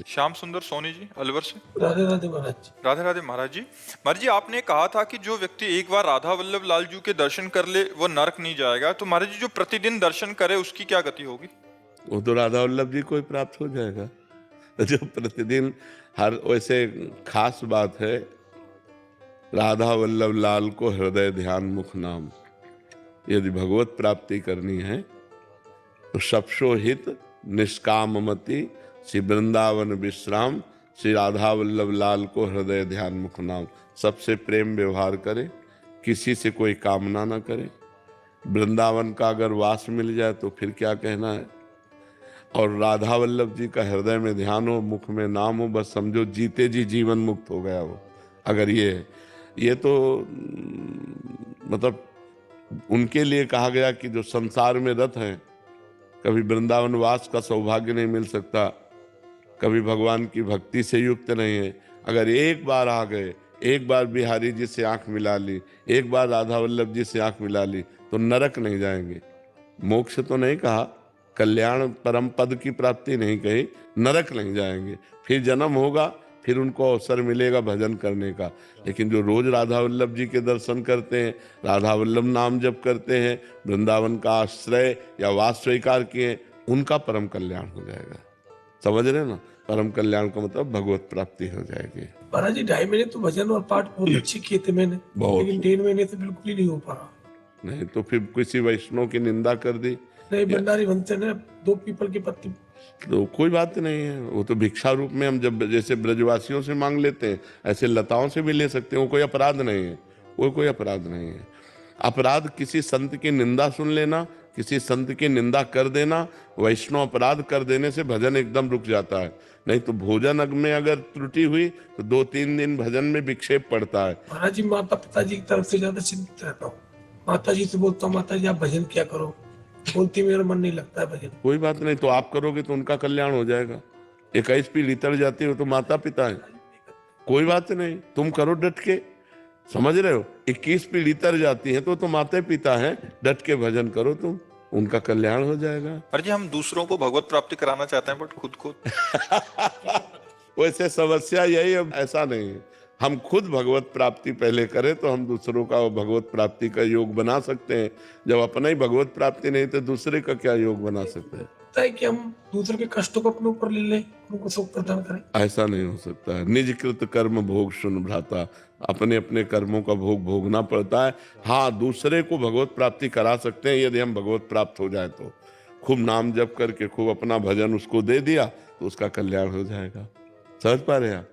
श्याम सुंदर सोनी जी अलवर से। राधे राधे महाराज जी। राधे राधे महाराज जी। महाराज जी, आपने कहा था कि जो व्यक्ति एक बार राधा वल्लभ लाल जी के दर्शन कर ले वो नरक नहीं जाएगा, तो महाराज जी जो प्रतिदिन दर्शन करे उसकी क्या गति होगी? वो तो राधा वल्लभ जी को ही प्राप्त हो जाएगा। जो प्रतिदिन हर, वैसे खास बात है, राधा वल्लभ लाल को हृदय ध्यान मुख नाम, यदि भगवत प्राप्ति करनी है तो सबसो हित निष्काममति श्री वृंदावन विश्राम श्री राधा वल्लभ लाल को हृदय ध्यान मुख नाम। सबसे प्रेम व्यवहार करे, किसी से कोई कामना ना करे। वृंदावन का अगर वास मिल जाए तो फिर क्या कहना है। और राधा वल्लभ जी का हृदय में ध्यान हो, मुख में नाम हो, बस समझो जीते जी जीवन मुक्त हो गया वो। अगर ये तो मतलब उनके लिए कहा गया कि जो संसार में रत हैं, कभी वृंदावन वास का सौभाग्य नहीं मिल सकता, कभी भगवान की भक्ति से युक्त नहीं है, अगर एक बार आ गए, एक बार बिहारी जी से आंख मिला ली, एक बार राधा वल्लभ जी से आंख मिला ली, तो नरक नहीं जाएंगे। मोक्ष तो नहीं कहा, कल्याण परम पद की प्राप्ति नहीं कही, नरक नहीं जाएंगे। फिर जन्म होगा, फिर उनको अवसर मिलेगा भजन करने का। लेकिन जो रोज राधा वल्लभ जी के दर्शन करते हैं, राधा वल्लभ नाम जप करते हैं, वृंदावन का आश्रय या वास स्वीकार किए, उनका परम कल्याण हो जाएगा। समझ रहे ना? परम कल्याण का मतलब भगवत प्राप्ति हो जाएगी। महाराज जी 2.5 महीने तो भजन और पाठ बहुत अच्छे किए थे मैंने, लेकिन 1.5 महीने तो बिल्कुल ही नहीं हो पा रहा। नहीं तो फिर किसी वैष्णव की निंदा कर दी, नहीं, भंडारी बनते ना 2 पीपल के पत्ते, तो कोई बात नहीं है। वो तो भिक्षा रूप में हम जब जैसे ब्रजवासियों से मांग लेते हैं, ऐसे लताओं से भी ले सकते हैं। वो कोई अपराध नहीं है, वो कोई अपराध नहीं है। अपराध किसी संत की निंदा सुन लेना, किसी संत की निंदा कर देना, वैष्णव अपराध कर देने से भजन एकदम रुक जाता है। नहीं तो भोजन में अगर त्रुटि हुई तो 2-3 दिन भजन में विक्षेप पड़ता है। महाराज जी माता पिताजी की तरफ से ज्यादा चिंतित रहता हूँ। माता जी से बोलता हूँ, माता जी आप भजन क्या करो, बोलती मेरा मन नहीं लगता है भजन। कोई बात नहीं, तो आप करोगे तो उनका कल्याण हो जाएगा। 21 पीढ़ी तर जाती हो तो माता पिता है, कोई बात नहीं, तुम करो डट के। समझ रहे हो? 21 पीढ़ी तर जाती है तो माता पिता है, डट के भजन करो तुम, उनका कल्याण हो जाएगा। महाराज जी, हम दूसरों को भगवत प्राप्ति कराना चाहते हैं बट खुद को वैसे समस्या यही है, ऐसा नहीं है। हम खुद भगवत प्राप्ति पहले करें तो हम दूसरों का भगवत प्राप्ति का योग बना सकते हैं। जब अपना ही भगवत प्राप्ति नहीं तो दूसरे का क्या योग बना सकते हैं? है कि हम दूसरे के कष्टों को अपने ऊपर ले लें, उनको सुख प्रदान करें। ऐसा नहीं हो सकता है। निज कृत कर्म भोग सुन भ्राता, अपने अपने कर्मों का भोग भोगना पड़ता है। हाँ, दूसरे को भगवत प्राप्ति करा सकते हैं यदि हम भगवत प्राप्त हो जाए तो। खूब नाम जप करके खूब अपना भजन उसको दे दिया तो उसका कल्याण हो जाएगा। समझ पा रहे हैं आप?